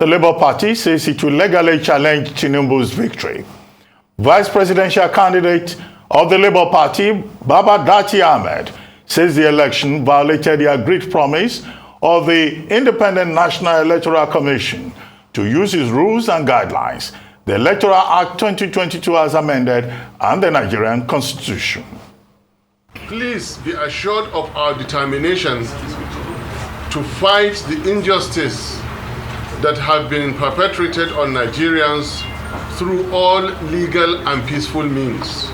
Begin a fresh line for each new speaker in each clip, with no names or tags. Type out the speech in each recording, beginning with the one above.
The Labour Party says it will legally challenge Tinubu's victory. Vice presidential candidate of the Labour Party, Baba Dati Ahmed, says the election violated the agreed promise of the Independent National Electoral Commission to use its rules and guidelines, the Electoral Act 2022 as amended, and the Nigerian Constitution.
Please be assured of our determination to fight the injustice that have been perpetrated on Nigerians through all legal and peaceful means.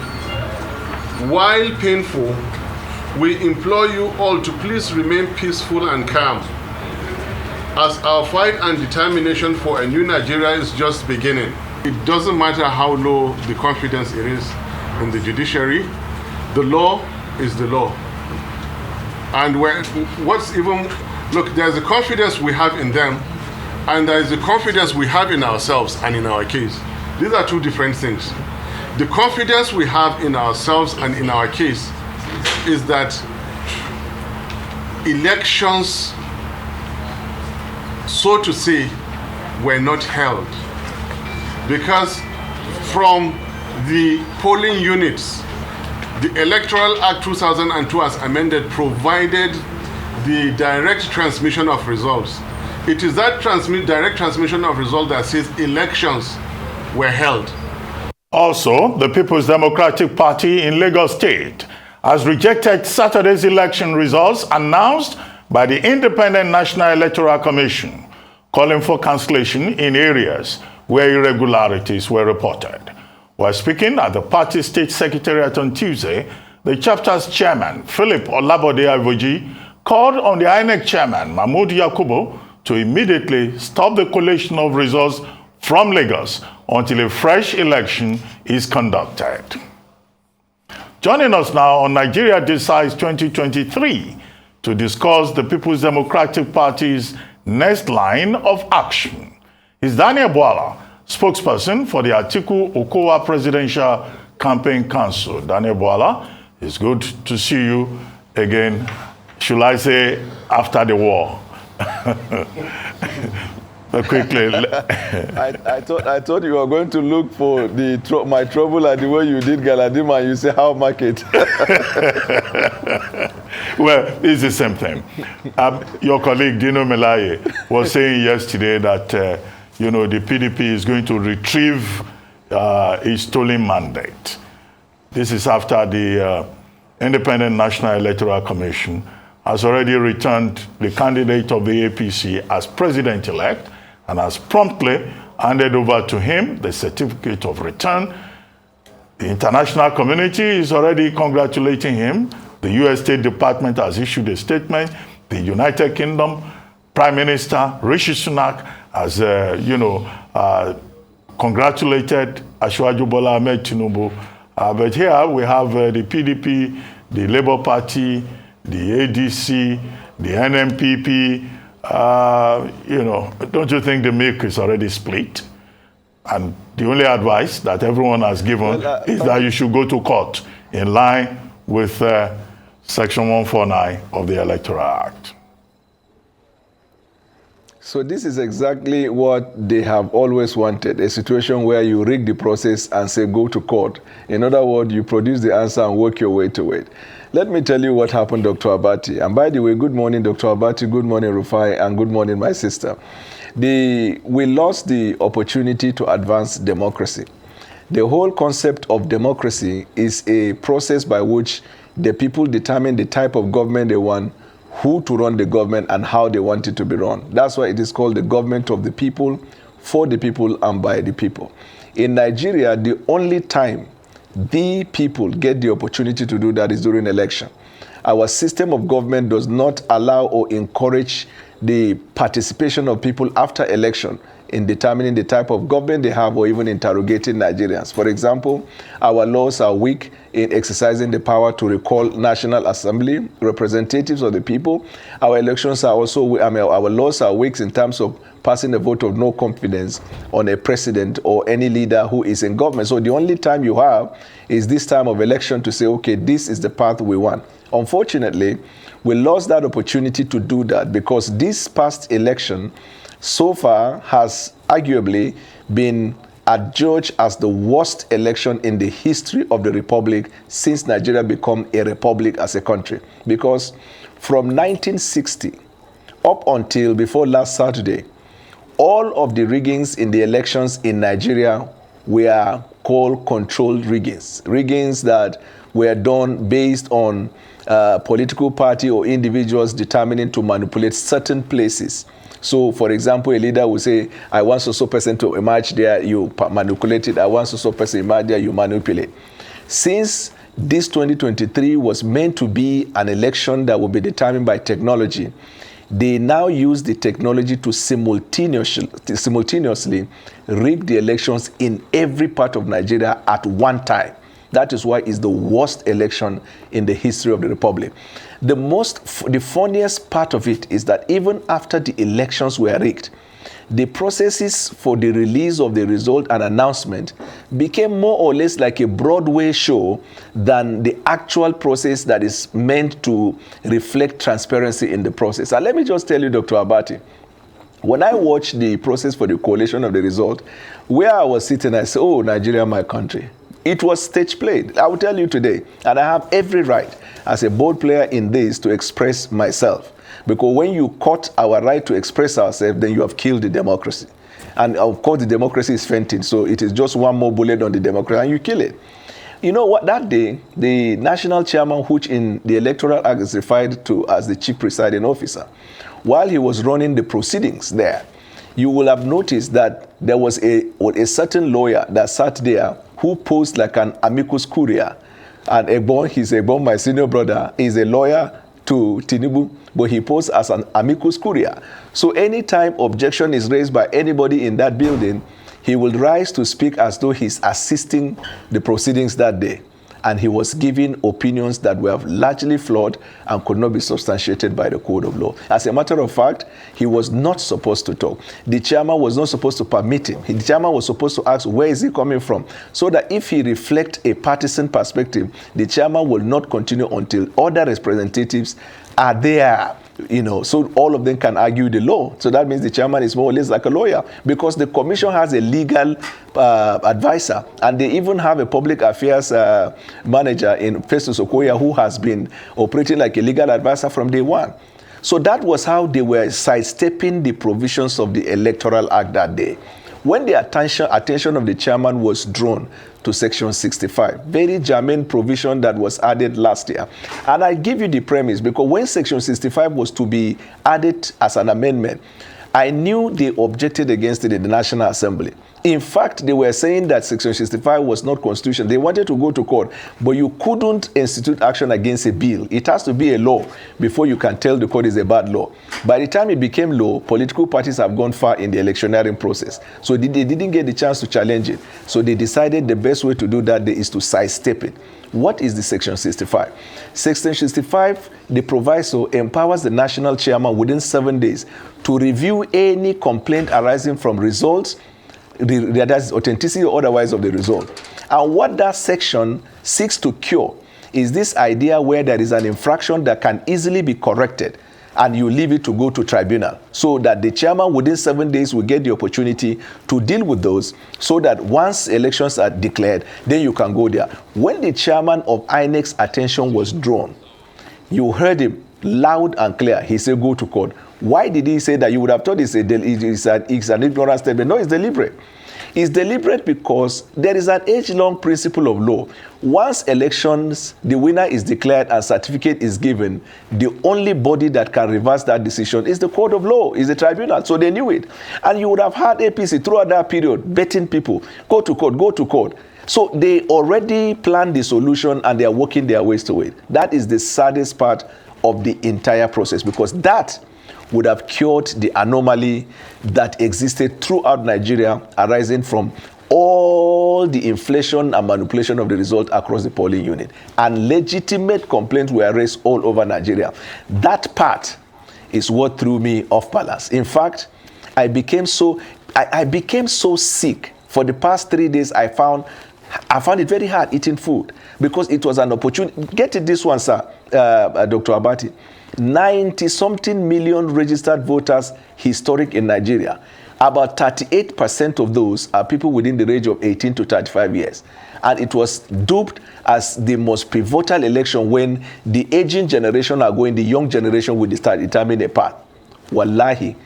While painful, we implore you all to please remain peaceful and calm, as our fight and determination for a new Nigeria is just beginning. It doesn't matter how low the confidence it is in the judiciary, the law is the law. And there's a confidence we have in them, and there is a confidence we have in ourselves and in our case. These are two different things. The confidence we have in ourselves and in our case is that elections, so to say, were not held. Because from the polling units, the Electoral Act 2002 as amended provided the direct transmission of results. It is that direct transmission of results that says elections were held.
Also, the People's Democratic Party in Lagos State has rejected Saturday's election results announced by the Independent National Electoral Commission, calling for cancellation in areas where irregularities were reported. While speaking at the party state secretariat on Tuesday, the chapter's chairman, Philip Olabode Avoji, called on the Inec chairman, Mahmood Yakubu, to immediately stop the collation of results from Lagos until a fresh election is conducted. Joining us now on Nigeria Decides 2023 to discuss the People's Democratic Party's next line of action is Daniel Bwala, spokesperson for the Atiku Okowa Presidential Campaign Council. Daniel Bwala, it's good to see you again, should I say, after the war. But quickly.
I thought you were going to look for my trouble at the way you did Galadima and you say, how market?
Well, it's the same thing. Your colleague, Dino Melaye, was saying yesterday that, the PDP is going to retrieve its stolen mandate. This is after the Independent National Electoral Commission has already returned the candidate of the APC as president-elect and has promptly handed over to him the certificate of return. The international community is already congratulating him. The U.S. State Department has issued a statement. The United Kingdom Prime Minister Rishi Sunak has, congratulated Asiwaju Bola Ahmed Tinubu. But here we have the PDP, the Labour Party, the ADC, the NMPP. Don't you think the milk is already split? And the only advice that everyone has given is that you should go to court in line with Section 149 of the Electoral Act.
So this is exactly what they have always wanted, a situation where you rig the process and say go to court. In other words, you produce the answer and work your way to it. Let me tell you what happened, Dr. Abati. And by the way, good morning, Dr. Abati, good morning, Rufai, and good morning, my sister. We lost the opportunity to advance democracy. The whole concept of democracy is a process by which the people determine the type of government they want, who to run the government, and how they want it to be run. That's why it is called the government of the people, for the people, and by the people. In Nigeria, the only time the people get the opportunity to do that is during election. Our system of government does not allow or encourage the participation of people after election in determining the type of government they have or even interrogating Nigerians. For example, our laws are weak in exercising the power to recall National Assembly representatives of the people. Our elections are also, our laws are weak in terms of passing a vote of no confidence on a president or any leader who is in government. So the only time you have is this time of election to say, okay, this is the path we want. Unfortunately, we lost that opportunity to do that because this past election so far has arguably been adjudged as the worst election in the history of the republic since Nigeria became a republic as a country. Because from 1960 up until before last Saturday, all of the riggings in the elections in Nigeria were called controlled riggings. Riggings that were done based on political party or individuals determining to manipulate certain places. So, for example, a leader will say, I want so person to emerge there, you manipulate it. I want so person emerge there, you manipulate. Since this 2023 was meant to be an election that will be determined by technology, they now use the technology to simultaneously rig the elections in every part of Nigeria at one time. That is why it's the worst election in the history of the republic. The funniest part of it is that even after the elections were rigged, the processes for the release of the result and announcement became more or less like a Broadway show than the actual process that is meant to reflect transparency in the process. And let me just tell you, Dr. Abati, when I watched the process for the collation of the result, where I was sitting, I said, oh, Nigeria, my country. It was stage played. I will tell you today, and I have every right as a board player in this to express myself. Because when you cut our right to express ourselves, then you have killed the democracy. And of course, the democracy is fainting, so it is just one more bullet on the democracy, and you kill it. You know what, that day, the national chairman, which in the Electoral Act is referred to as the chief presiding officer, while he was running the proceedings there, you will have noticed that there was a certain lawyer that sat there who posed like an amicus curiae. And Egbon, my senior brother, is a lawyer to Tinubu, but he posed as an amicus curiae. So anytime objection is raised by anybody in that building, he will rise to speak as though he's assisting the proceedings that day. And he was giving opinions that were largely flawed and could not be substantiated by the code of law. As a matter of fact, he was not supposed to talk. The chairman was not supposed to permit him. The chairman was supposed to ask, where is he coming from? So that if he reflects a partisan perspective, the chairman will not continue until other representatives are there. You know, so all of them can argue the law. So that means the chairman is more or less like a lawyer, because the commission has a legal advisor, and they even have a public affairs manager in Festus Okoya who has been operating like a legal advisor from day one. So that was how they were sidestepping the provisions of the Electoral Act that day. When the attention of the chairman was drawn to Section 65, very germane provision that was added last year. And I give you the premise, because when Section 65 was to be added as an amendment, I knew they objected against it in the National Assembly. In fact, they were saying that Section 65 was not constitutional. They wanted to go to court, but you couldn't institute action against a bill. It has to be a law before you can tell the court it's a bad law. By the time it became law, political parties have gone far in the electioneering process. So they didn't get the chance to challenge it. So they decided the best way to do that is to sidestep it. What is the Section 65? Section 65, the proviso empowers the national chairman within 7 days to review any complaint arising from results, that is authenticity or otherwise of the result. And what that section seeks to cure is this idea where there is an infraction that can easily be corrected and you leave it to go to tribunal, so that the chairman within 7 days will get the opportunity to deal with those, so that once elections are declared, then you can go there. When the chairman of Inec's attention was drawn, you heard him loud and clear. He said, go to court. Why did he say that? You would have thought it's an ignorant statement. No, it's deliberate. It's deliberate because there is an age-long principle of law. Once elections, the winner is declared and certificate is given, the only body that can reverse that decision is the court of law, is the tribunal. So they knew it. And you would have had APC throughout that period betting people, go to court, go to court. So they already planned the solution and they are working their ways to it. That is the saddest part of the entire process, because that would have cured the anomaly that existed throughout Nigeria, arising from all the inflation and manipulation of the result across the polling unit. And legitimate complaints were raised all over Nigeria. That part is what threw me off balance. In fact, I became so sick. For the past 3 days, I found it very hard eating food, because it was an opportunity. Get it this one, sir, Dr. Abati. 90-something million registered voters historic in Nigeria. About 38% of those are people within the range of 18 to 35 years. And it was dubbed as the most pivotal election when the aging generation are going, the young generation will start determining a path. Wallahi,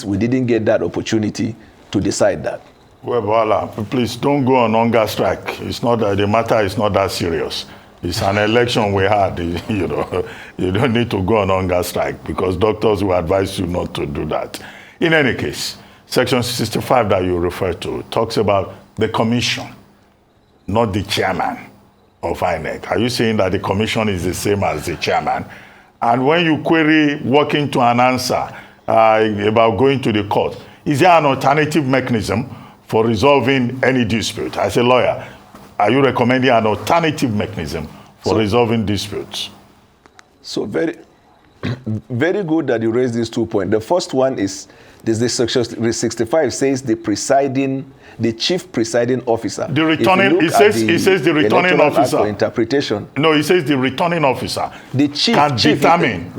we didn't get that opportunity to decide that.
Well, Bwala, please don't go on hunger strike. It's not that the matter is not that serious. It's an election we had, you know. You don't need to go on hunger strike because doctors will advise you not to do that. In any case, Section 65 that you refer to talks about the commission, not the chairman of Inec. Are you saying that the commission is the same as the chairman? And when you query working to an answer about going to the court, is there an alternative mechanism for resolving any dispute? As a lawyer, are you recommending an alternative mechanism for resolving disputes?
So very good that you raised these 2 points. The first one is the Section 65 says the chief presiding officer.
The returning, it says the returning officer.
For interpretation.
No, it says the returning officer.
The chief
can determine.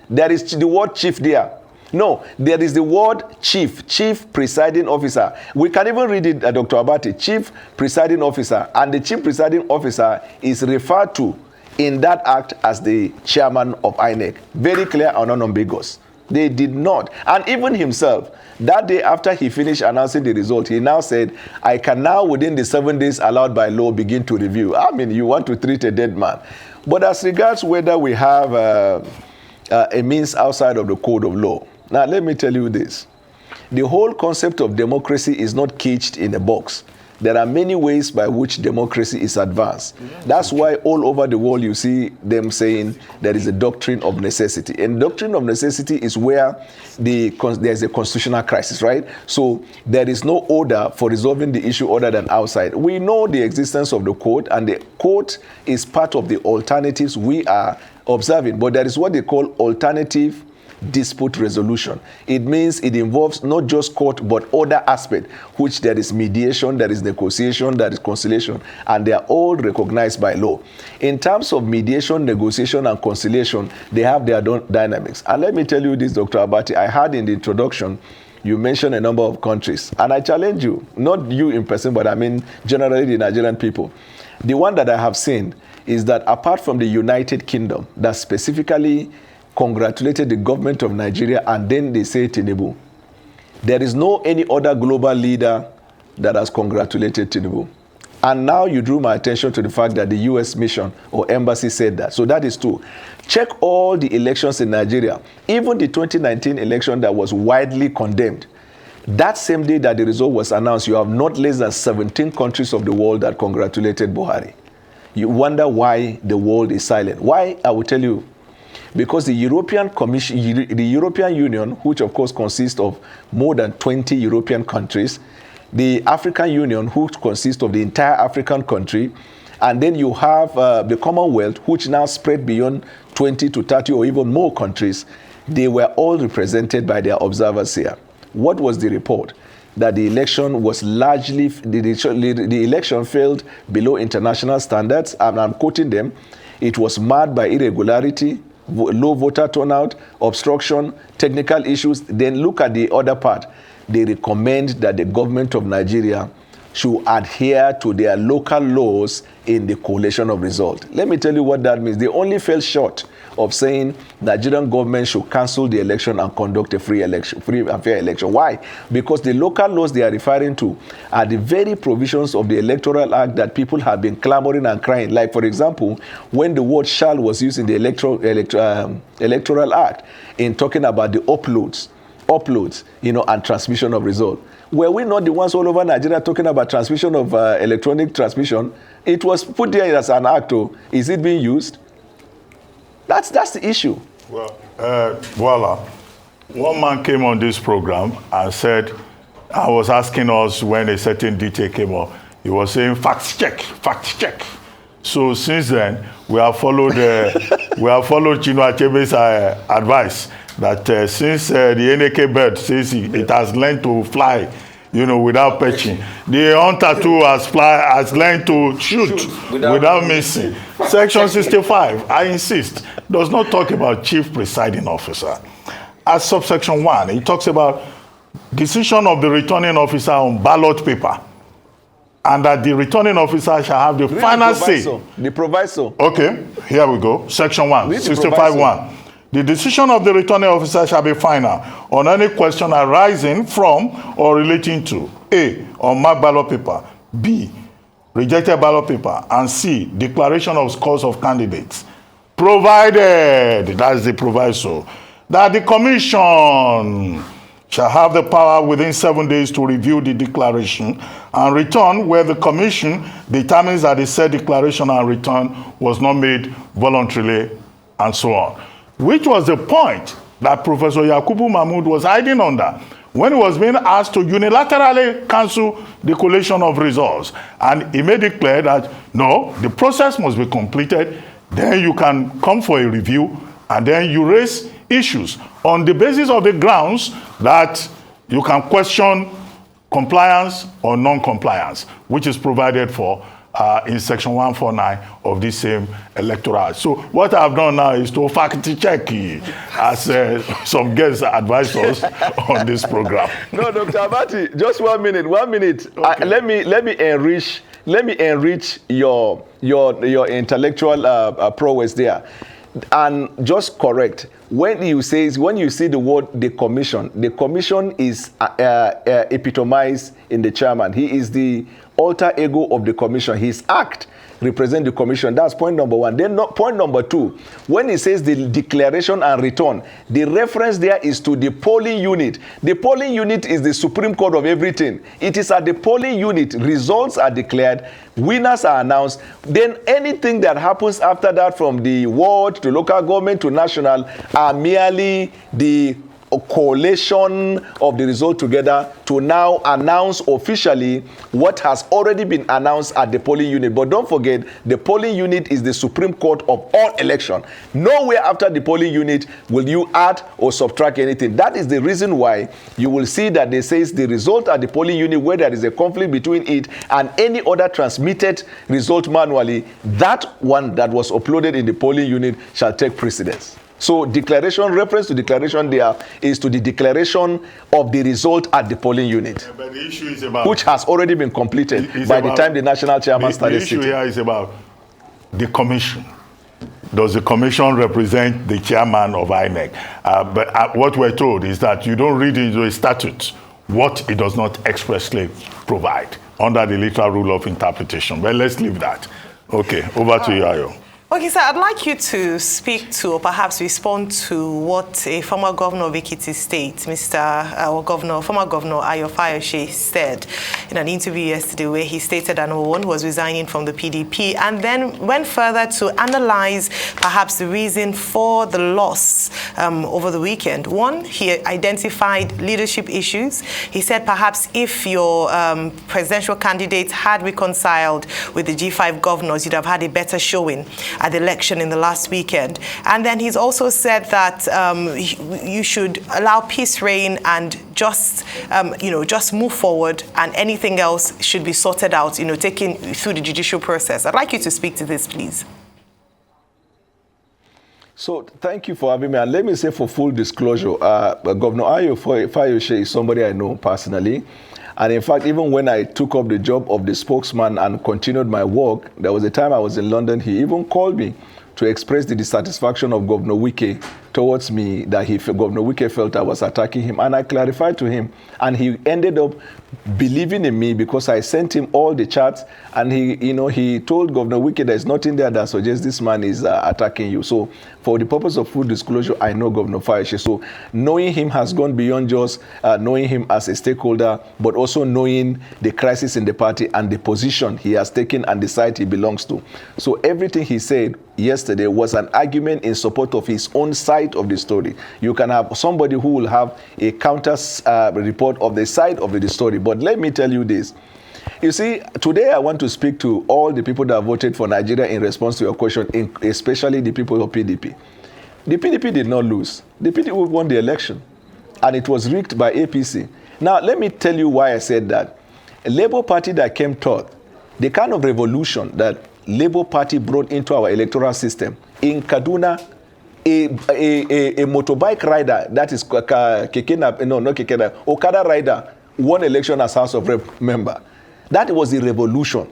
There is the word chief there. No, there is the word chief presiding officer. We can even read it, Dr. Abati, chief presiding officer. And the chief presiding officer is referred to in that act as the chairman of INEC. Very clear and unambiguous. They did not. And even himself, that day after he finished announcing the result, he now said, I can now, within the 7 days allowed by law, begin to review. I mean, you want to treat a dead man. But as regards whether we have a means outside of the code of law, now let me tell you this. The whole concept of democracy is not caged in a box. There are many ways by which democracy is advanced. That's why all over the world you see them saying there is a doctrine of necessity. And doctrine of necessity is where there's a constitutional crisis, right? So there is no order for resolving the issue other than outside. We know the existence of the court, and the court is part of the alternatives we are observing. But there is what they call alternative dispute resolution. It means it involves not just court but other aspects, which there is mediation, there is negotiation, there is conciliation, and they are all recognized by law. In terms of mediation, negotiation, and conciliation, they have their own dynamics. And let me tell you this, Dr. Abati, I heard in the introduction you mentioned a number of countries, and I challenge you, not you in person, but I mean generally the Nigerian people. The one that I have seen is that apart from the United Kingdom, that specifically congratulated the government of Nigeria, and then they say Tinubu. There is no any other global leader that has congratulated Tinubu. And now you drew my attention to the fact that the US mission or embassy said that. So that is true. Check all the elections in Nigeria. Even the 2019 election that was widely condemned. That same day that the result was announced, you have not less than 17 countries of the world that congratulated Buhari. You wonder why the world is silent. Why? I will tell you. Because the European Commission, the European Union, which of course consists of more than 20 European countries, the African Union, which consists of the entire African country, and then you have the Commonwealth, which now spread beyond 20 to 30 or even more countries. They were all represented by their observers here. What was the report? That the election was largely, the election failed below international standards, and I'm quoting them. It was marred by irregularity, low voter turnout, obstruction, technical issues. Then look at the other part. They recommend that the government of Nigeria should adhere to their local laws in the collation of result. Let me tell you what that means. They only fell short of saying Nigerian government should cancel the election and conduct a free and fair election. Why? Because the local laws they are referring to are the very provisions of the Electoral Act that people have been clamoring and crying. Like, for example, when the word shall was used in the Electoral Act in talking about the uploads, and transmission of result. Were we not the ones all over Nigeria talking about transmission of electronic transmission? It was put there as an act. Is it being used? That's the issue.
Well, Bwala, one man came on this program and said, I was asking us when a certain detail came up, he was saying, fact check. So since then, we have followed Chinua Achebe's advice that since the Inec bird says it has learned to fly without perching. The hunter too has learned to shoot without missing. Section 65, I insist, does not talk about chief presiding officer. As subsection 1, it talks about decision of the returning officer on ballot paper, and that the returning officer shall have the final say.
The proviso.
Okay, here we go. Section 1, 65.1. The decision of the returning officer shall be final on any question arising from or relating to A, unmarked ballot paper, B, rejected ballot paper, and C, declaration of scores of candidates, provided, that's the proviso, that the commission shall have the power within 7 days to review the declaration and return where the commission determines that the said declaration and return was not made voluntarily, and so on. Which was the point that Professor Yakubu Mahmood was hiding under when he was being asked to unilaterally cancel the collation of results. And he made it clear that, no, the process must be completed, then you can come for a review, and then you raise issues on the basis of the grounds that you can question compliance or non-compliance, which is provided for in section 149 of this same electoral. So what I've done now is to fact check as some guests advised us on this program.
No, Dr. Abati, just 1 minute. Okay. Let me enrich your intellectual prowess there. And just correct, when you see the word the commission is epitomized in the chairman. He is the alter ego of the commission. His act represents the commission. That's point number 1. Then point number 2, when he says the declaration and return, the reference there is to the polling unit. The polling unit is the Supreme Court of everything. It is at the polling unit, results are declared, winners are announced. Then anything that happens after that, from the ward to local government to national, are merely the collation of the result together to now announce officially what has already been announced at the polling unit. But don't forget, the polling unit is the Supreme Court of all election. Nowhere after the polling unit will you add or subtract anything. That is the reason why you will see that they says the result at the polling unit, where there is a conflict between it and any other transmitted result manually, that one that was uploaded in the polling unit shall take precedence. So reference to declaration there is to the declaration of the result at the polling unit,
but the issue is about,
which has already been completed by the time the national chairman started sitting.
The issue here is about the commission. Does the commission represent the chairman of Inec? But what we're told is that you don't read into a statute what it does not expressly provide under the literal rule of interpretation. Well, let's leave that. Okay, over to you, Ayo.
Okay, sir, I'd like you to speak to, or perhaps respond to, what a former governor of Ekiti State, former governor Ayo Fayose, said in an interview yesterday, where he stated that number 1 was resigning from the PDP, and then went further to analyze perhaps the reason for the loss over the weekend. 1, he identified leadership issues. He said perhaps if your presidential candidates had reconciled with the G5 governors, you'd have had a better showing at the election in the last weekend. And then he's also said that you should allow peace reign and just move forward, and anything else should be sorted out, taken through the judicial process. I'd like you to speak to this, please.
So thank you for having me. And let me say, for full disclosure, Governor Ayo Fayose is somebody I know personally. And in fact, even when I took up the job of the spokesman and continued my work, there was a time I was in London, he even called me to express the dissatisfaction of Governor Wike towards me, that Governor Wike felt I was attacking him. And I clarified to him, and he ended up believing in me because I sent him all the chats, and he told Governor Wike there's nothing there that suggests this man is attacking you. So for the purpose of full disclosure, I know Governor Fayose. So knowing him has gone beyond just knowing him as a stakeholder, but also knowing the crisis in the party and the position he has taken and the side he belongs to. So everything he said yesterday was an argument in support of his own side of the story. You can have somebody who will have a counter report of the side of the story. But let me tell you this. You see, today I want to speak to all the people that voted for Nigeria in response to your question, especially the people of PDP. The PDP did not lose. The PDP won the election, and it was rigged by APC. Now, let me tell you why I said that. A Labour Party that came third, the kind of revolution that Labour Party brought into our electoral system. In Kaduna, a motorbike rider, that is Okada rider, won election as House of Rep member. That was a revolution.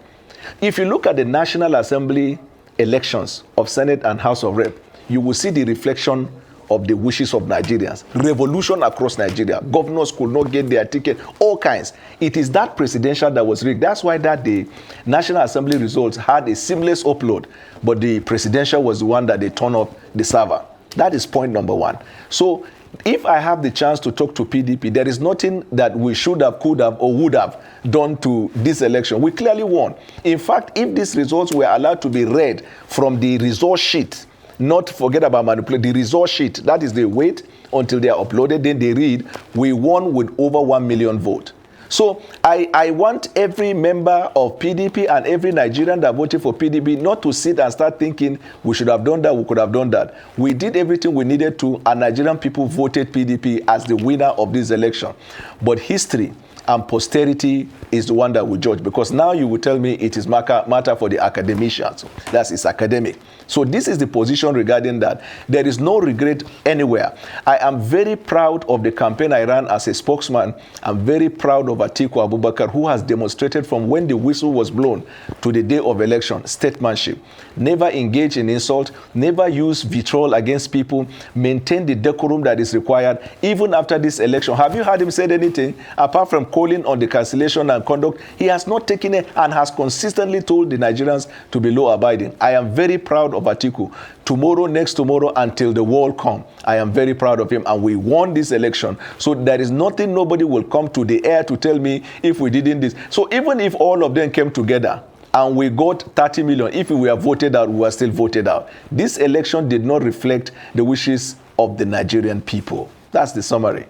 If you look at the National Assembly elections of Senate and House of Rep, you will see the reflection of the wishes of Nigerians. Revolution across Nigeria. Governors could not get their ticket, all kinds. It is that presidential that was rigged. That's why that day, National Assembly results had a seamless upload, but the presidential was the one that they turned off the server. That is point number one. So if I have the chance to talk to PDP, there is nothing that we should have, could have, or would have done to this election. We clearly won. In fact, if these results were allowed to be read from the result sheet, not forget about manipulation, the result sheet, that is, they wait until they are uploaded, then they read, we won with over 1 million votes. So I want every member of PDP and every Nigerian that voted for PDP not to sit and start thinking we should have done that, we could have done that. We did everything we needed to, and Nigerian people voted PDP as the winner of this election. But history and posterity is the one that will judge, because now you will tell me it is matter for the academicians. That's it's academic. So this is the position regarding that. There is no regret anywhere. I am very proud of the campaign I ran as a spokesman. I'm very proud of Atiku Abubakar, who has demonstrated from when the whistle was blown to the day of election, statesmanship. Never engage in insult, never use vitriol against people, maintain the decorum that is required, even after this election. Have you heard him say anything apart from calling on the cancellation and conduct? He has not taken it and has consistently told the Nigerians to be law-abiding. I am very proud of Atiku. Tomorrow, next tomorrow, until the world come, I am very proud of him, and we won this election. So there is nothing, nobody will come to the air to tell me if we didn't this. So even if all of them came together and we got 30 million, if we were voted out, we were still voted out. This election did not reflect the wishes of the Nigerian people. That's the summary.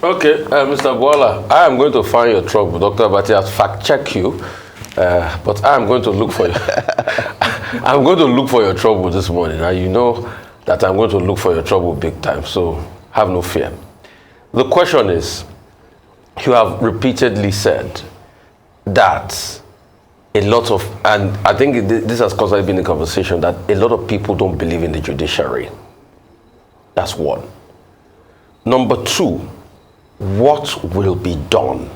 Okay, Mr. Bwala, I am going to find your trouble. Dr. Abati has fact-checked you, but I am going to look for you. I'm going to look for your trouble this morning, and you know that I'm going to look for your trouble big time, so have no fear. The question is, you have repeatedly said that a lot of, and I think this has constantly been a conversation, that a lot of people don't believe in the judiciary. That's one. Number two, what will be done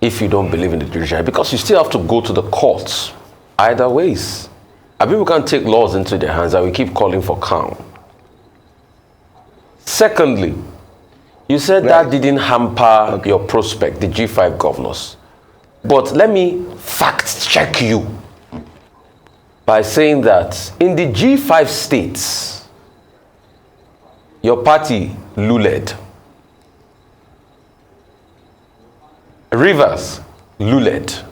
if you don't believe in the judiciary? Because you still have to go to the courts either ways. And people can't take laws into their hands, and we keep calling for calm. Secondly, you said that didn't hamper your prospect, the G5 governors. But let me fact check you by saying that in the G5 states, your party luled. Rivers, luled.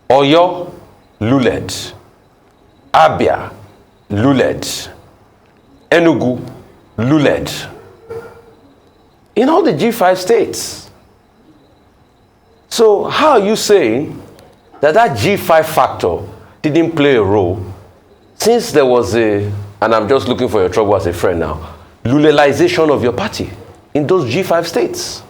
Oyo, luled. Abia, luled. Enugu, luled. In all the G5 states. So how are you saying that that G5 factor didn't play a role, since there was a, and I'm just looking for your trouble as a friend now, lulalization of your party in those G5 states?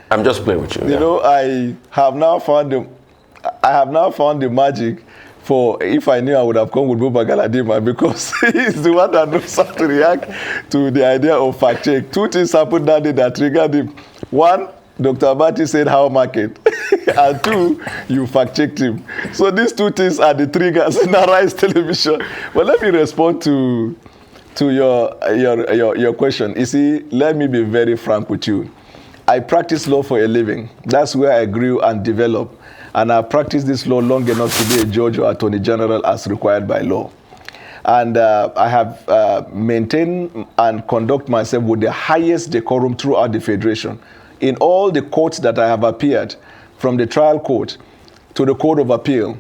I'm just playing with you.
You know, I have now found the magic for, if I knew I would have come with Buba Galadima, because he's the one that knows how to react to the idea of fact check. Two things happened that day that triggered him. One, Dr. Abati said how market, and two, you fact checked him. So these two things are the triggers in Arise Television. But let me respond to your question. You see, let me be very frank with you. I practice law for a living. That's where I grew and developed. And I practiced this law long enough to be a judge or attorney general as required by law. And I have maintained and conduct myself with the highest decorum throughout the Federation. In all the courts that I have appeared, from the trial court to the Court of Appeal,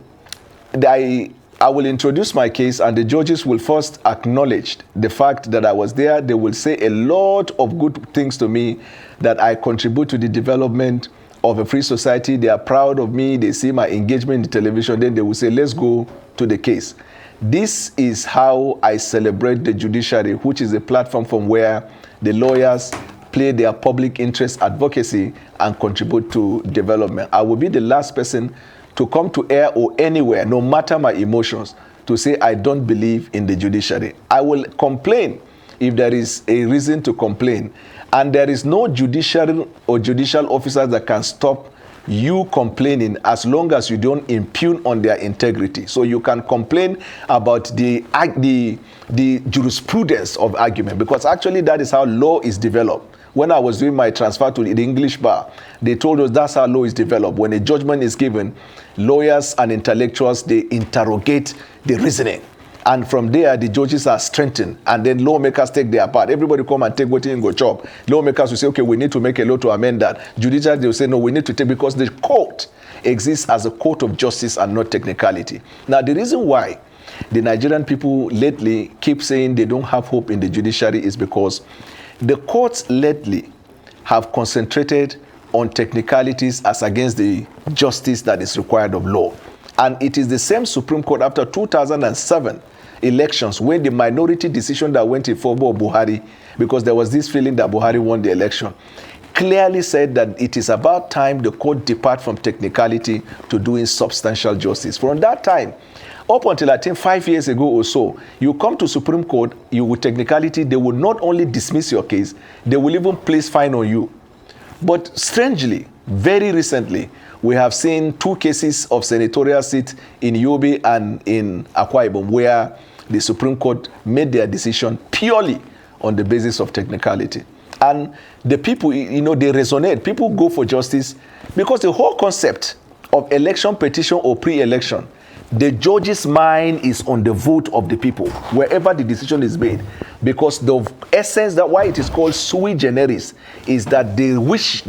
I will introduce my case, and the judges will first acknowledge the fact that I was there. They will say a lot of good things to me, that I contribute to the development of a free society. They are proud of me. They see my engagement in television. Then they will say, let's go to the case. This is how I celebrate the judiciary, which is a platform from where the lawyers play their public interest advocacy and contribute to development. I will be the last person to come to air or anywhere, no matter my emotions, to say I don't believe in the judiciary. I will complain if there is a reason to complain. And there is no judicial or judicial officer that can stop you complaining as long as you don't impugn on their integrity. So you can complain about the jurisprudence of argument, because actually that is how law is developed. When I was doing my transfer to the English bar, they told us that's how law is developed. When a judgment is given, lawyers and intellectuals, they interrogate the reasoning. And from there, the judges are strengthened. And then lawmakers take their part. Everybody come and take what in go chop. Lawmakers will say, okay, we need to make a law to amend that. Judiciary, they will say, no, we need to take, because the court exists as a court of justice and not technicality. Now, the reason why the Nigerian people lately keep saying they don't have hope in the judiciary is because the courts lately have concentrated on technicalities as against the justice that is required of law. And it is the same Supreme Court after 2007 elections when the minority decision that went in favor of Buhari, because there was this feeling that Buhari won the election, clearly said that it is about time the court depart from technicality to doing substantial justice. From that time, up until I think 5 years ago or so, you come to Supreme Court, you with technicality, they will not only dismiss your case, they will even place fine on you. But strangely, very recently, we have seen 2 cases of senatorial seats in Yobe and in Akwa Ibom where the Supreme Court made their decision purely on the basis of technicality. And the people, you know, they resonate. People go for justice because the whole concept of election petition or pre-election, the judge's mind is on the vote of the people, wherever the decision is made. Because the essence, that why it is called sui generis, is that the wish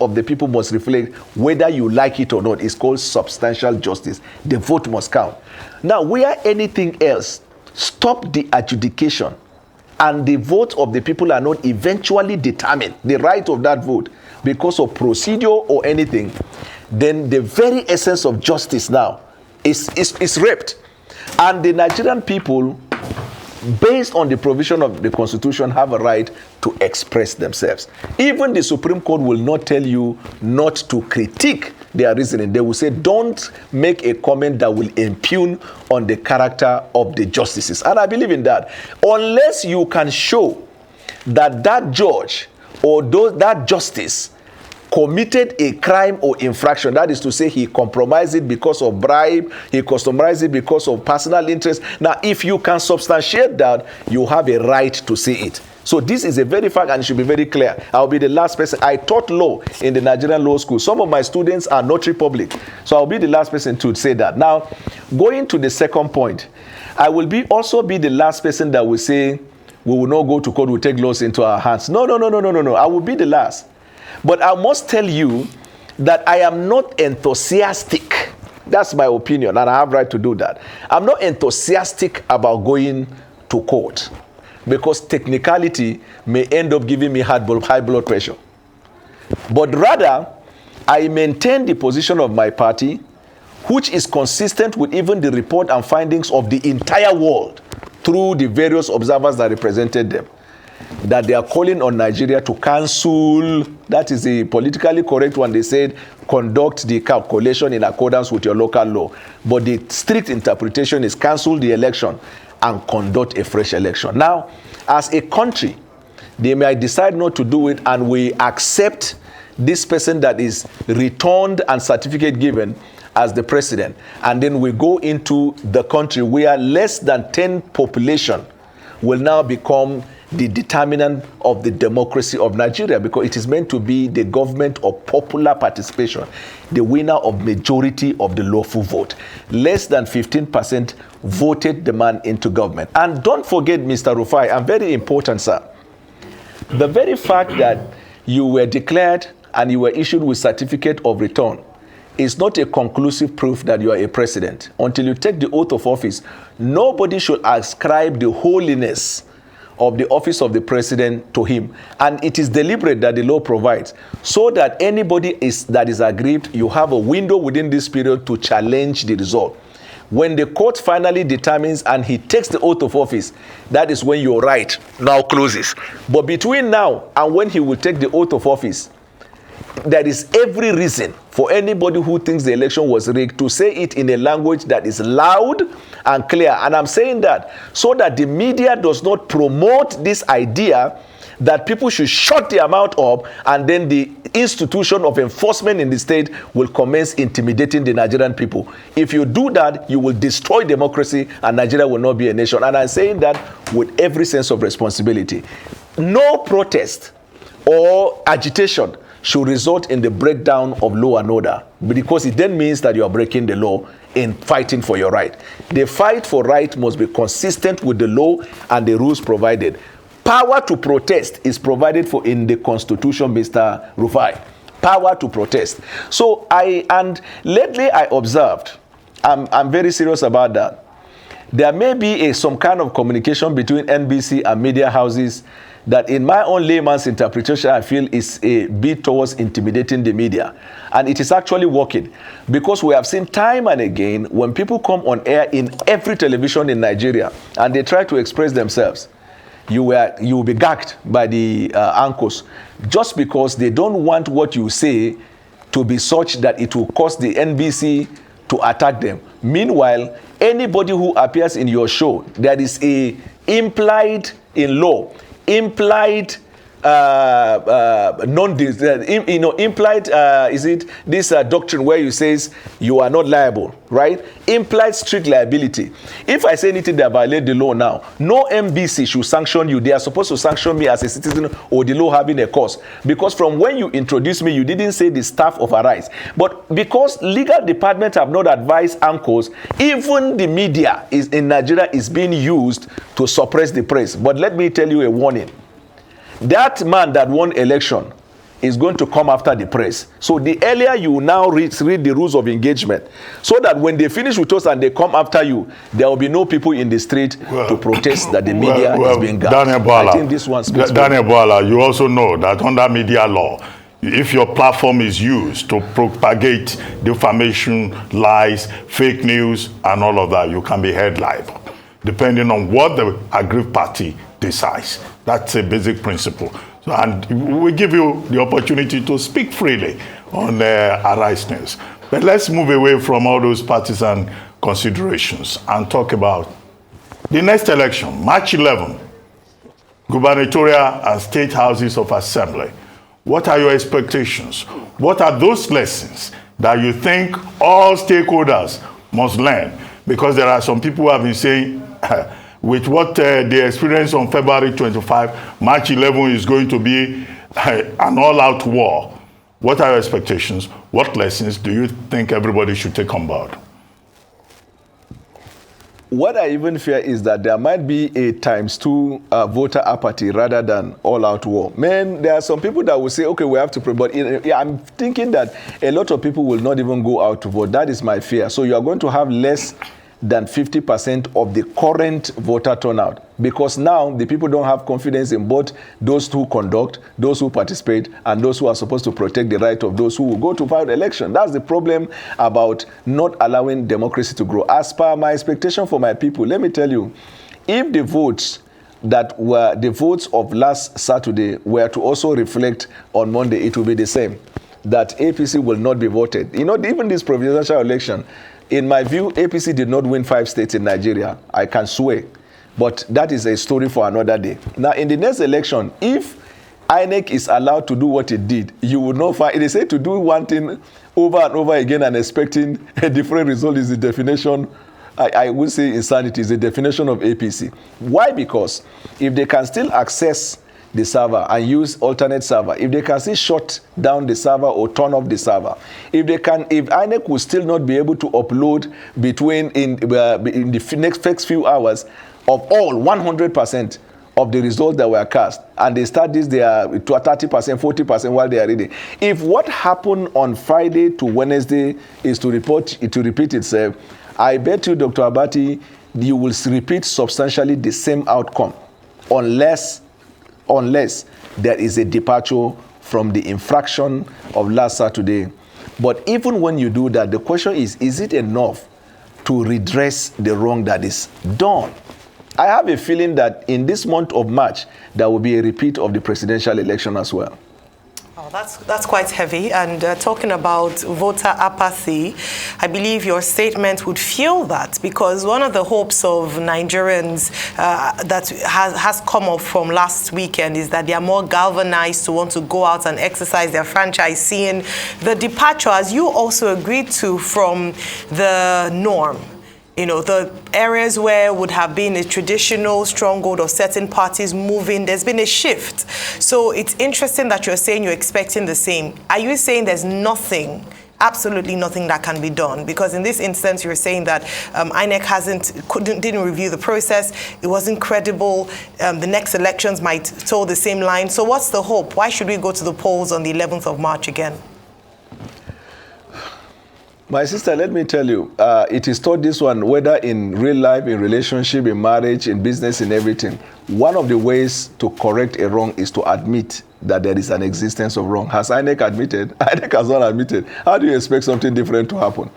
of the people must reflect whether you like it or not. It's called substantial justice. The vote must count. Now, where anything else stop the adjudication and the vote of the people are not eventually determined, the right of that vote, because of procedure or anything, then the very essence of justice now is raped. And the Nigerian people, based on the provision of the Constitution, have a right to express themselves. Even the Supreme Court will not tell you not to critique their reasoning. They will say, don't make a comment that will impugn on the character of the justices. And I believe in that. Unless you can show that that judge or that justice committed a crime or infraction, that is to say he compromised it because of bribe, he customized it because of personal interest. Now, if you can substantiate that, you have a right to see it. So this is a very fact, and it should be very clear. I'll be the last person. I taught law in the Nigerian law school. Some of my students are notary public. So I'll be the last person to say that. Now, going to the second point, I will also be the last person that will say, we will not go to court, we'll take laws into our hands. No. I will be the last. But I must tell you that I am not enthusiastic. That's my opinion, and I have right to do that. I'm not enthusiastic about going to court because technicality may end up giving me high blood pressure. But rather, I maintain the position of my party, which is consistent with even the report and findings of the entire world through the various observers that represented them, that they are calling on Nigeria to cancel, that is the politically correct one. They said, conduct the calculation in accordance with your local law. But the strict interpretation is cancel the election and conduct a fresh election. Now, as a country, they may decide not to do it, and we accept this person that is returned and certificate given as the president. And then we go into the country where less than 10 population will now become the determinant of the democracy of Nigeria, because it is meant to be the government of popular participation, the winner of majority of the lawful vote. Less than 15% voted the man into government. And don't forget, Mr. Rufai, and very important, sir, the very fact that you were declared and you were issued with certificate of return is not a conclusive proof that you are a president. Until you take the oath of office, nobody should ascribe the holiness of the office of the president to him. And it is deliberate that the law provides, so that anybody that is aggrieved, you have a window within this period to challenge the result. When the court finally determines and he takes the oath of office, that is when your right now closes. But between now and when he will take the oath of office, there is every reason for anybody who thinks the election was rigged to say it in a language that is loud and clear. And I'm saying that so that the media does not promote this idea that people should shut their mouth up, and then the institution of enforcement in the state will commence intimidating the Nigerian people. If you do that, you will destroy democracy and Nigeria will not be a nation. And I'm saying that with every sense of responsibility. No protest or agitation should result in the breakdown of law and order, because it then means that you are breaking the law in fighting for your right. The fight for right must be consistent with the law and the rules provided. Power to protest is provided for in the Constitution, Mr. Rufai. Power to protest. So lately I observed, I'm very serious about that. There may be some kind of communication between NBC and media houses that, in my own layman's interpretation, I feel is a bit towards intimidating the media. And it is actually working, because we have seen time and again when people come on air in every television in Nigeria and they try to express themselves, you will be gagged by the anchors, just because they don't want what you say to be such that it will cause the NBC to attack them. Meanwhile, anybody who appears in your show, there is a implied in law, implied is it this doctrine where you says you are not liable, right? Implied strict liability. If I say anything that violates the law now, no MBC should sanction you. They are supposed to sanction me as a citizen or the law having a cause. Because from when you introduced me, you didn't say the staff of Arise. But because legal department have not advised anchors, even the media in Nigeria is being used to suppress the press. But let me tell you a warning. That man that won election is going to come after the press. So the earlier you now read the rules of engagement, so that when they finish with us and they come after you, there will be no people in the street to protest that the media is being gagged.
Daniel Bwala,
I think this one speaks.
Daniel Bwala, you also know that under media law, if your platform is used to propagate defamation, lies, fake news, and all of that, you can be held liable, depending on what the aggrieved party decides. That's a basic principle. So, and we give you the opportunity to speak freely on Arise News. But let's move away from all those partisan considerations and talk about the next election, March 11, gubernatorial and state houses of assembly. What are your expectations? What are those lessons that you think all stakeholders must learn? Because there are some people who have been saying, with what they experienced on February 25, March 11 is going to be an all-out war. What are your expectations? What lessons do you think everybody should take on board?
What I even fear is that there might be a ×2 voter apathy rather than all-out war. Man, there are some people that will say, okay, we have to pray, but I'm thinking that a lot of people will not even go out to vote. That is my fear. So you are going to have less than 50% of the current voter turnout, because now the people don't have confidence in both those who conduct, those who participate, and those who are supposed to protect the right of those who will go to fight election. That's the problem about not allowing democracy to grow. As per my expectation for my people, let me tell you, if the votes that were the votes of last Saturday were to also reflect on Monday, it will be the same, that APC will not be voted. You know, even this presidential election, in my view, APC did not win 5 states in Nigeria. I can swear. But that is a story for another day. Now, in the next election, if Inec is allowed to do what it did, you will not find, they say to do one thing over and over again and expecting a different result is the definition, I would say insanity, is the definition of APC. Why? Because if they can still access the server and use alternate server, if they can still shut down the server or turn off the server, if INEC will still not be able to upload in the next few hours of all 100% of the results that were cast, and they start this, they are to 30%, 40% while they are reading. If what happened on Friday to Wednesday is to repeat itself, I bet you, Dr. Abati, you will repeat substantially the same outcome, unless there is a departure from the infraction of last Saturday. But even when you do that, the question is it enough to redress the wrong that is done. I have a feeling that in this month of March, there will be a repeat of the presidential election as well.
Oh, that's quite heavy. And talking about voter apathy, I believe your statement would fuel that, because one of the hopes of Nigerians that has come up from last weekend is that they are more galvanized to want to go out and exercise their franchise, seeing the departure, as you also agreed to, from the norm. You know, the areas where would have been a traditional stronghold of certain parties moving, there's been a shift. So it's interesting that you're saying you're expecting the same. Are you saying there's nothing, absolutely nothing that can be done? Because in this instance, you're saying that Inec didn't review the process. It wasn't credible. The next elections might toe the same line. So what's the hope? Why should we go to the polls on the 11th of March again?
My sister, let me tell you, it is taught this one, whether in real life, in relationship, in marriage, in business, in everything. One of the ways to correct a wrong is to admit that there is an existence of wrong. Has INEC admitted? INEC has not admitted. How do you expect something different to happen?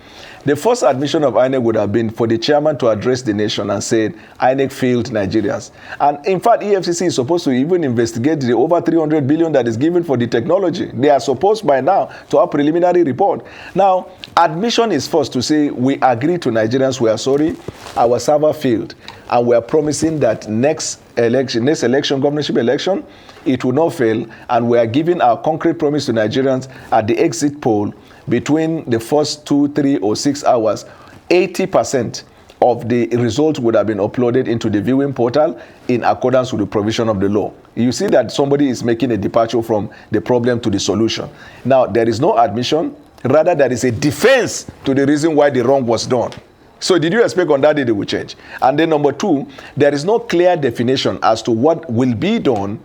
The first admission of INEC would have been for the chairman to address the nation and say, INEC failed Nigerians. And in fact, EFCC is supposed to even investigate the over 300 billion that is given for the technology. They are supposed by now to have preliminary report. Now, admission is first to say, we agree to Nigerians, we are sorry, our server failed. And we are promising that next election, governorship election, it will not fail. And we are giving our concrete promise to Nigerians at the exit poll between the first 2, 3, or 6 hours, 80% of the results would have been uploaded into the viewing portal in accordance with the provision of the law. You see that somebody is making a departure from the problem to the solution. Now, there is no admission. Rather, there is a defense to the reason why the wrong was done. So did you expect on that day they will change? And then number two, there is no clear definition as to what will be done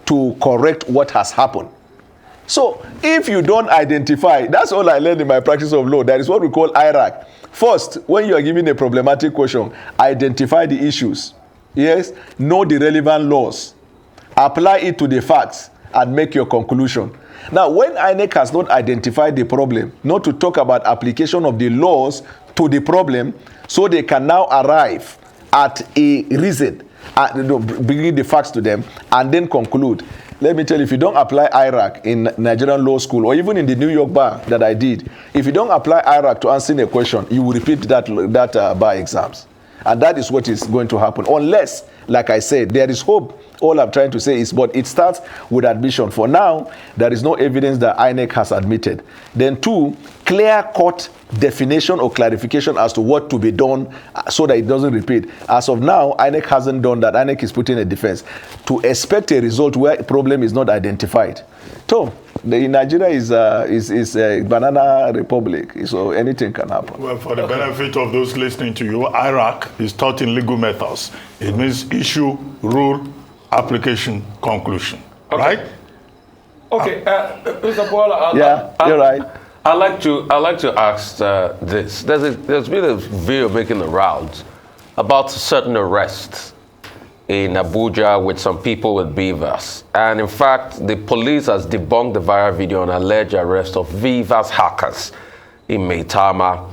to correct what has happened. So if you don't identify, that's all I learned in my practice of law. That is what we call IRAC. First, when you are given a problematic question, identify the issues. Yes, know the relevant laws, apply it to the facts, and make your conclusion. Now, when INEC has not identified the problem, not to talk about application of the laws to the problem, so they can now arrive at a reason, bringing the facts to them, and then conclude. Let me tell you, if you don't apply IRAC in Nigerian law school, or even in the New York bar that I did, if you don't apply IRAC to answering a question, you will repeat that bar exams. And that is what is going to happen. Unless, like I said, there is hope. All I'm trying to say is, but it starts with admission. For now, there is no evidence that INEC has admitted. Then two, clear-cut definition or clarification as to what to be done so that it doesn't repeat. As of now, INEC hasn't done that. INEC is putting a defense. To expect a result where a problem is not identified. So, Nigeria is a banana republic, so anything can happen.
Well, for the benefit of those listening to you, IRAC is taught in legal methods. It means issue, rule, application, conclusion. Okay. Right?
Okay, Mr. Bwala,
you're right.
I'd like to ask this. There's been a video making the rounds about certain arrests in Abuja with some people with beavers. And in fact, the police has debunked the viral video on alleged arrest of beavers hackers in Maitama.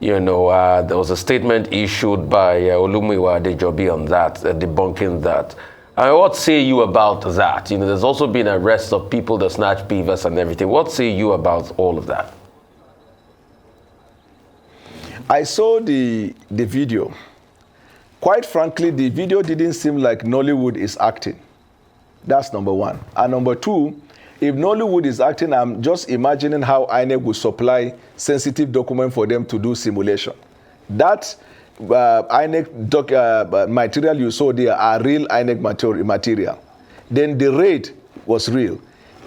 You know, there was a statement issued by Olumiwa Adejobi on that, debunking that. What say you about that? You know, there's also been arrests of people that snatch beavers and everything. What say you about all of that?
I saw the video. Quite frankly, the video didn't seem like Nollywood is acting. That's number one. And number two, if Nollywood is acting, I'm just imagining how INEC will supply sensitive document for them to do simulation. That INEC material you saw there are real INEC material. Then the raid was real.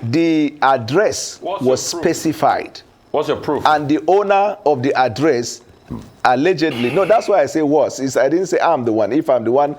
The address was specified.
What's your proof?
And the owner of the address allegedly, no, that's why I say was. I didn't say I'm the one. If I'm the one,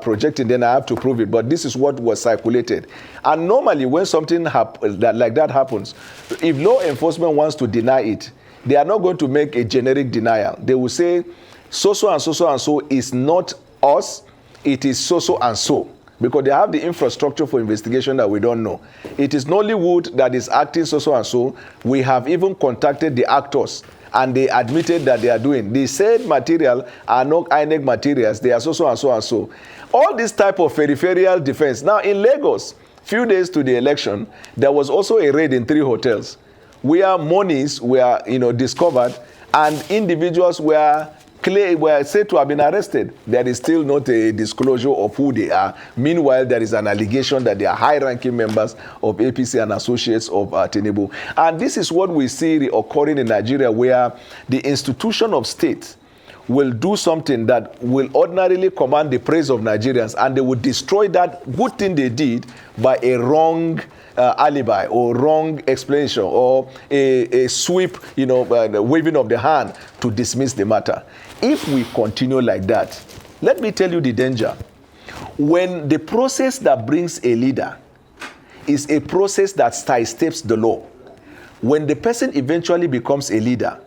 projecting, then I have to prove it. But this is what was circulated. And normally when something like that happens, if law enforcement wants to deny it, they are not going to make a generic denial. They will say, so and so is not us, it is so and so. Because they have the infrastructure for investigation that we don't know. It is Nollywood that is acting so and so. We have even contacted the actors and they admitted that they are doing. They said material are not Inec materials. They are so and so and so. All this type of peripheral defense. Now in Lagos, few days to the election, there was also a raid in 3 hotels where monies were, discovered, and individuals were said to have been arrested. There is still not a disclosure of who they are. Meanwhile, there is an allegation that they are high-ranking members of APC and associates of Tinubu. And this is what we see occurring in Nigeria, where the institution of state will do something that will ordinarily command the praise of Nigerians, and they will destroy that good thing they did by a wrong alibi or wrong explanation or a sweep, waving of the hand to dismiss the matter. If we continue like that, let me tell you the danger. When the process that brings a leader is a process that sidesteps the law, when the person eventually becomes a leader,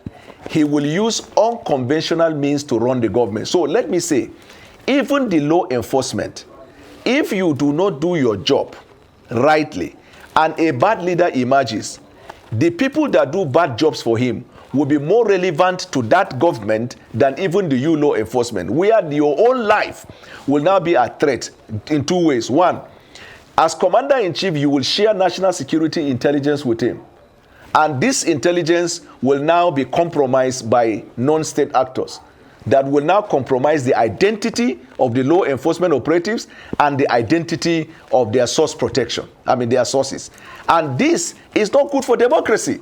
he will use unconventional means to run the government. So let me say, even the law enforcement, if you do not do your job rightly and a bad leader emerges, the people that do bad jobs for him will be more relevant to that government than even the law enforcement, where your own life will now be at threat in 2 ways. One, as commander-in-chief, you will share national security intelligence with him. And this intelligence will now be compromised by non-state actors that will now compromise the identity of the law enforcement operatives and the identity of their source protection, their sources. And this is not good for democracy.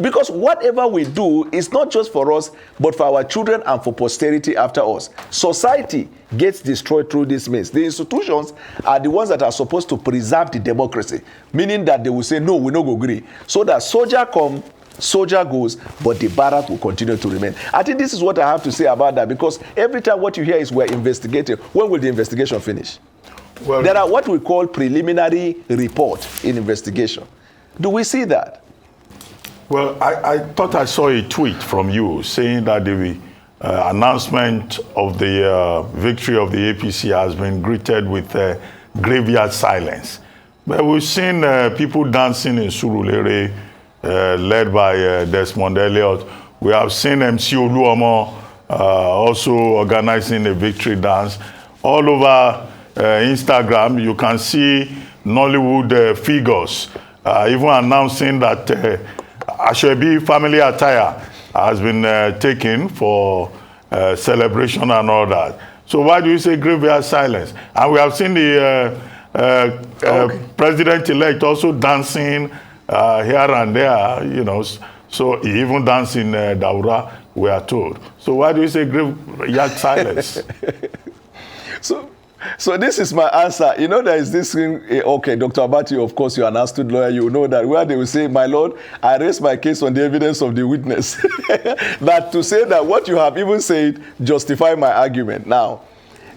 Because whatever we do is not just for us, but for our children and for posterity after us. Society gets destroyed through this means. The institutions are the ones that are supposed to preserve the democracy, meaning that they will say, no, we no go agree. So that soldier come, soldier goes, but the barrack will continue to remain. I think this is what I have to say about that, because every time what you hear is we're investigating. When will the investigation finish? Well, there are what we call preliminary report in investigation. Do we see that?
Well, I thought I saw a tweet from you saying that the announcement of the victory of the APC has been greeted with graveyard silence. But we've seen people dancing in Surulere, led by Desmond Elliott. We have seen MC Oluomo also organizing a victory dance. All over Instagram, you can see Nollywood figures even announcing that Ashwebi family attire has been taken for celebration and all that. So why do you say graveyard silence? And we have seen the president-elect also dancing here and there, so he even danced in Daura, we are told. So why do you say graveyard silence?
So this is my answer. There is this thing, okay, Dr. Abati, of course, you're an astute lawyer, you know that, where they will say, my lord, I raise my case on the evidence of the witness. That to say that what you have even said justify my argument. Now,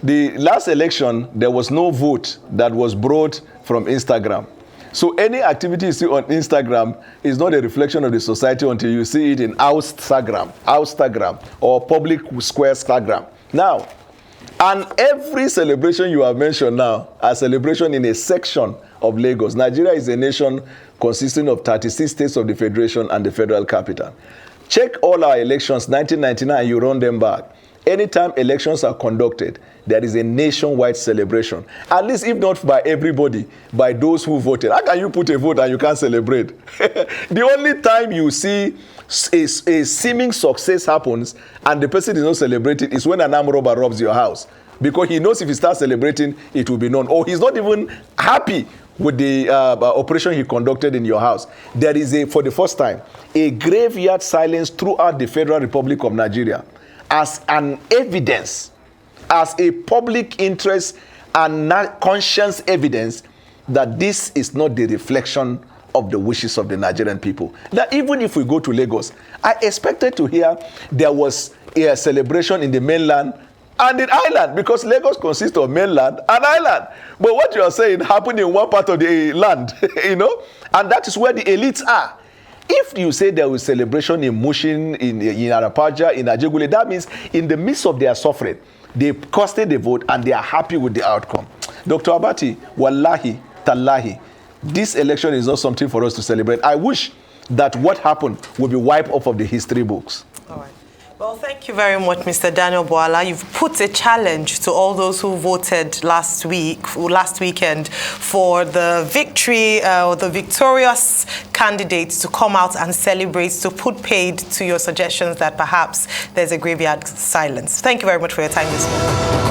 the last election, there was no vote that was brought from Instagram. So any activity you see on Instagram is not a reflection of the society until you see it in Instagram, or public square Instagram. Now, and every celebration you have mentioned now, a celebration in a section of Lagos. Nigeria is a nation consisting of 36 states of the Federation and the Federal Capital. Check all our elections, 1999, you run them back. Anytime elections are conducted, there is a nationwide celebration. At least if not by everybody, by those who voted. How can you put a vote and you can't celebrate? The only time you see a seeming success happens and the person is not celebrating is when an armed robber robs your house. Because he knows if he starts celebrating, it will be known. Or he's not even happy with the operation he conducted in your house. There is, for the first time, a graveyard silence throughout the Federal Republic of Nigeria as an evidence, as a public interest and conscience evidence that this is not the reflection of the wishes of the Nigerian people. That even if we go to Lagos, I expected to hear there was a celebration in the mainland and in island, because Lagos consists of mainland and island. But what you are saying happened in one part of the land, and that is where the elites are. If you say there was celebration in Mushin, in Arapaja, in Ajegule, that means in the midst of their suffering, they costed the vote and they are happy with the outcome. Dr. Abati, wallahi, tallahi, this election is not something for us to celebrate. I wish that what happened would be wiped off of the history books.
All right. Well, thank you very much, Mr. Daniel Bwala. You've put a challenge to all those who voted last weekend for the victory, or the victorious candidates to come out and celebrate, to put paid to your suggestions that perhaps there's a graveyard silence. Thank you very much for your time this morning.